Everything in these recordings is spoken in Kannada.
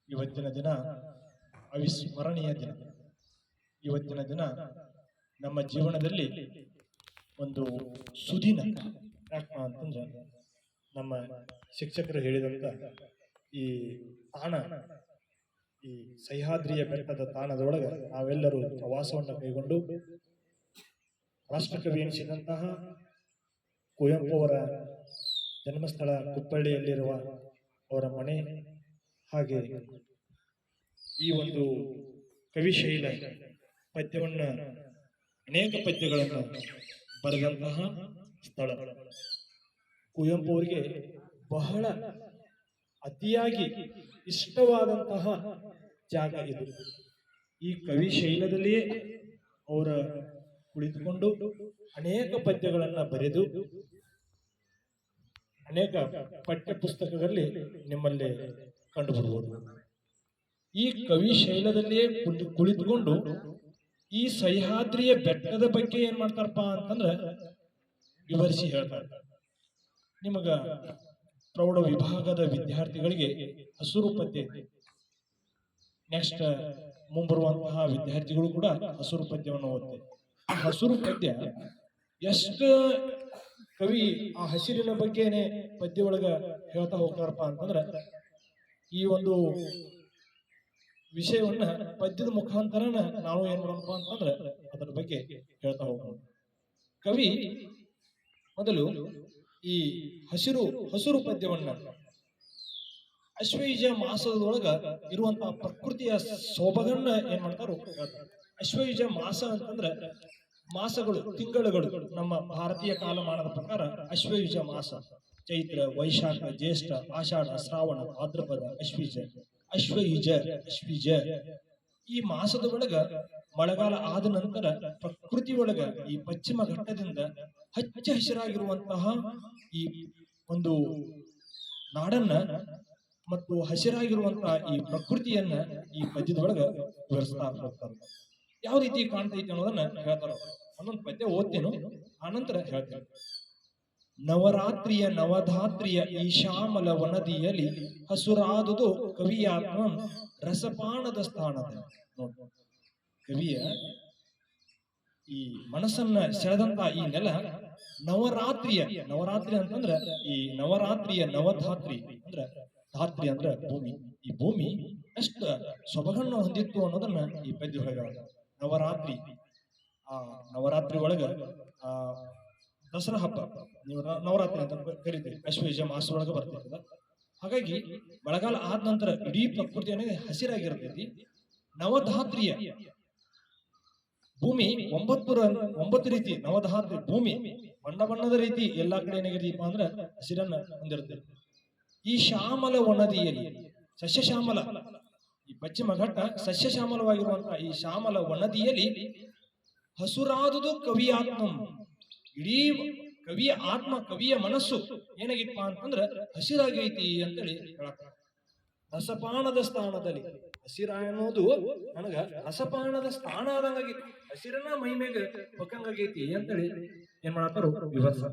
ಇವತ್ತಿನ ದಿನ ಅವಿಸ್ಮರಣೀಯ ದಿನ. ಇವತ್ತಿನ ದಿನ ನಮ್ಮ ಜೀವನದಲ್ಲಿ ಒಂದು ಸುದಿನ. ಯಾಕಪ್ಪ ಅಂತಂದ್ರೆ ನಮ್ಮ ಶಿಕ್ಷಕರು ಹೇಳಿದಂತ ಈ ತಾಣ, ಈ ಸಹ್ಯಾದ್ರಿಯ ಬೆಟ್ಟದ ತಾಣದೊಳಗೆ ನಾವೆಲ್ಲರೂ ಪ್ರವಾಸವನ್ನು ಕೈಗೊಂಡು ರಾಷ್ಟ್ರಕವಿ ಎನಿಸಿದಂತಹ ಕುವೆಂಪು ಅವರ ಜನ್ಮಸ್ಥಳ ಕುಪ್ಪಳ್ಳಿಯಲ್ಲಿರುವ ಅವರ ಮನೆ, ಹಾಗೆ ಈ ಒಂದು ಕವಿಶೈಲ ಪದ್ಯವನ್ನ ಅನೇಕ ಪದ್ಯಗಳನ್ನು ಬರೆದಂತಹ ಸ್ಥಳ. ಕುವೆಂಪು ಅವರಿಗೆ ಬಹಳ ಅತಿಯಾಗಿ ಇಷ್ಟವಾದಂತಹ ಜಾಗ ಇದು. ಈ ಕವಿಶೈಲದಲ್ಲಿಯೇ ಅವರ ಕುಳಿತುಕೊಂಡು ಅನೇಕ ಪದ್ಯಗಳನ್ನ ಬರೆದು ಅನೇಕ ಪಠ್ಯ ಪುಸ್ತಕಗಳಲ್ಲಿ ನಿಮ್ಮಲ್ಲಿ ಕಂಡುಬರಬಹುದು. ಈ ಕವಿಶೈಲದಲ್ಲಿಯೇ ಕುಳಿತುಕೊಂಡು ಈ ಸಹ್ಯಾದ್ರಿಯ ಬೆಟ್ಟದ ಬಗ್ಗೆ ಏನ್ ಮಾಡ್ತಾರಪ್ಪ ಅಂತಂದ್ರೆ ವಿವರಿಸಿ ಹೇಳ್ತಾರೆ. ನಿಮಗ ಪ್ರೌಢ ವಿಭಾಗದ ವಿದ್ಯಾರ್ಥಿಗಳಿಗೆ ಹಸುರು ಪದ್ಯ, ನೆಕ್ಸ್ಟ್ ಮುಂಬರುವಂತಹ ವಿದ್ಯಾರ್ಥಿಗಳು ಕೂಡ ಹಸುರು ಪದ್ಯವನ್ನು ಓದ್ತಾರೆ. ಆ ಹಸುರು ಪದ್ಯ ಎಷ್ಟು ಕವಿ ಆ ಹಸಿರಿನ ಬಗ್ಗೆನೆ ಪದ್ಯ ಒಳಗ ಹೇಳ್ತಾ ಹೋಗ್ತಾರಪ್ಪ ಅಂತಂದ್ರ ಈ ಒಂದು ವಿಷಯವನ್ನ ಪದ್ಯದ ಮುಖಾಂತರನ ನಾವು ಏನ್ ಮಾಡೋಣಪ್ಪ ಅಂತಂದ್ರೆ ಅದರ ಬಗ್ಗೆ ಹೇಳ್ತಾ ಹೋಗೋಣ. ಕವಿ ಮೊದಲು ಈ ಹಸುರು ಪದ್ಯವನ್ನ ಅಶ್ವಯುಜ ಮಾಸದೊಳಗ ಇರುವಂತಹ ಪ್ರಕೃತಿಯ ಸೊಬಗನ್ನ ಏನ್ ಮಾಡ್ತಾರೋ ಹೇಳ್ತಾರೆ. ಅಶ್ವಯುಜ ಮಾಸ ಅಂತಂದ್ರೆ ಮಾಸಗಳು, ತಿಂಗಳುಗಳು. ನಮ್ಮ ಭಾರತೀಯ ಕಾಲಮಾನದ ಪ್ರಕಾರ ಅಶ್ವಯುಜ ಮಾಸ ಚೈತ್ರ, ವೈಶಾಖ, ಜ್ಯೇಷ್ಠ, ಆಷಾಢ, ಶ್ರಾವಣ, ಭಾದ್ರಪದ, ಅಶ್ವಯುಜ. ಈ ಮಾಸದ ಒಳಗ ಮಳೆಗಾಲ ಆದ ನಂತರ ಪ್ರಕೃತಿ ಒಳಗ ಈ ಪಶ್ಚಿಮ ಘಟ್ಟದಿಂದ ಹಚ್ಚ ಹಸಿರಾಗಿರುವಂತಹ ಈ ಒಂದು ನಾಡನ್ನ ಮತ್ತು ಹಸಿರಾಗಿರುವಂತಹ ಈ ಪ್ರಕೃತಿಯನ್ನ ಈ ಪದ್ಯದೊಳಗ ವಿವರಿಸ್ತಾ ಹೋಗ್ತಾರೆ. ಯಾವ ರೀತಿ ಕಾಣ್ತೈತಿ ಅನ್ನೋದನ್ನ ಹೇಳ್ತಾರ. ಒಂದೊಂದು ಪದ್ಯ ಓದ್ತೇನು, ಆನಂತರ ಹೇಳ್ತೇನೆ. ನವರಾತ್ರಿಯ ನವಧಾತ್ರಿಯ ಈ ಶ್ಯಾಮಲ ವನದಿಯಲ್ಲಿ ಹಸುರಾದುದು ಕವಿಯಾತ್ಮ ರಸಪಾನದ ಸ್ಥಾನದ. ನೋಡಿ, ಕವಿಯ ಈ ಮನಸ್ಸನ್ನ ಸೆಳೆದಂತ ಈ ನೆಲ ನವರಾತ್ರಿ ಅಂತಂದ್ರ ಈ ನವರಾತ್ರಿಯ ನವಧಾತ್ರಿ ಅಂದ್ರ ಧಾತ್ರಿ ಅಂದ್ರ ಭೂಮಿ. ಈ ಭೂಮಿ ಎಷ್ಟು ಸೊಬಗನ್ನು ಹೊಂದಿತ್ತು ಅನ್ನೋದನ್ನ ಈ ಪದ್ಯ ಒಳಗ ನವರಾತ್ರಿ. ಆ ನವರಾತ್ರಿ ಒಳಗ ಆ ದಸರಾ ಹಬ್ಬ ನೀವು ನವರಾತ್ರಿ ಅಂತ ಕರಿತೀರಿ, ಅಶ್ವಯುಜ ಮಾಸ ಒಳಗ ಬರ್ತೈತದ. ಹಾಗಾಗಿ ಮಳೆಗಾಲ ಆದ ನಂತರ ಇಡೀ ಪ್ರಕೃತಿ అనేది ಹಸಿರಾಗಿರ್ತೈತಿ. ನವಧಾತ್ರಿಯ ಭೂಮಿ ಒಂಬತ್ತು ರೀತಿ ನವಧಾತ್ರಿ ಭೂಮಿ ಬಣ್ಣ ಬಣ್ಣದ ರೀತಿ ಎಲ್ಲಾ ಕಡೆ ಏನಾಗಿದೀಪ ಅಂದ್ರ ಹಸಿರನ್ನ ಹೊಂದಿರ್ತೈತಿ. ಈ ಶ್ಯಾಮಲ ವನದಿಯಲ್ಲಿ ಸಸ್ಯಶ್ಯಾಮಲ, ಈ ಪಶ್ಚಿಮ ಘಟ್ಟ ಸಸ್ಯಶ್ಯಾಮಲವಾಗಿರುವಂತಹ ಈ ಶ್ಯಾಮಲ ವನದಿಯಲ್ಲಿ ಹಸುರಾದುದು ಕವಿಯಾತ್ಮ. ಇಡೀ ಕವಿಯ ಆತ್ಮ, ಕವಿಯ ಮನಸ್ಸು ಏನಾಗಿತ್ತಪ್ಪ ಅಂತಂದ್ರ ಹಸಿರಾಗೈತಿ ಅಂತೇಳಿ ಹೇಳಕ. ರಸಪಾನದ ಸ್ಥಾನದಲ್ಲಿ ಹಸಿರ ಅನ್ನೋದು ನನಗ ರಸಪಾನದ ಸ್ಥಾನ ಆದಂಗಾಗೈತಿ, ಹಸಿರನ ಮೈಮೇಗ ಹೊಕ್ಕಂಗಾಗೈತಿ ಅಂತೇಳಿ ಏನ್ ಮಾಡತ್ತಾರು ವಿವರ್ಸ.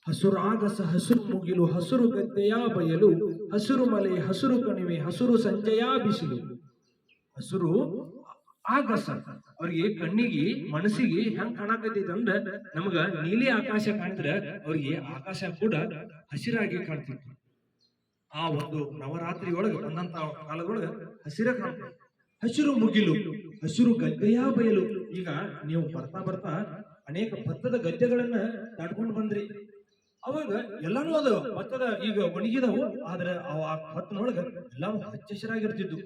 ಹಸುರಾಗಸ ಹಸುರು ಮುಗಿಲು ಹಸುರು ಗದ್ದೆಯ ಬಯಲು ಹಸುರು ಮಲೆ ಹಸುರು ಕಣಿವೆ ಹಸುರು ಸಂಜೆಯ ಬಿಸಿಲು. ಹಸುರು ಆಗಸ ಅವ್ರಿಗೆ ಕಣ್ಣಿಗೆ ಮನಸ್ಸಿಗೆ ಹೆಂಗ್ ಕಾಣಕತ್ತೈತಿ ಅಂದ್ರ ನಮಗ ನೀಲಿ ಆಕಾಶ ಕಾಣಿದ್ರೆ ಅವ್ರಿಗೆ ಆಕಾಶ ಕೂಡ ಹಸಿರಾಗಿ ಕಾಣ್ತಿತ್ತು. ಆ ಒಂದು ನವರಾತ್ರಿ ಒಳಗ ಬಂದಂತ ಕಾಲದೊಳಗ ಹಸಿರ ಕಾಣ್ತದೆ. ಹಸಿರು ಮುಗಿಲು ಹಸಿರು ಗದ್ದೆಯ ಬಯಲು. ಈಗ ನೀವು ಬರ್ತಾ ಅನೇಕ ಭತ್ತದ ಗದ್ದೆಗಳನ್ನ ದಾಟ್ಕೊಂಡು ಬಂದ್ರಿ. ಅವಾಗ ಎಲ್ಲಾನು ಅದು ಭತ್ತದ ಈಗ ಒಣಗಿದವು, ಆದ್ರೆ ಆ ಭತ್ತನೊಳಗ ಎಲ್ಲಾನು ಹಚ್ಚ ಹಸಿರಾಗಿರ್ತಿದ್ವು.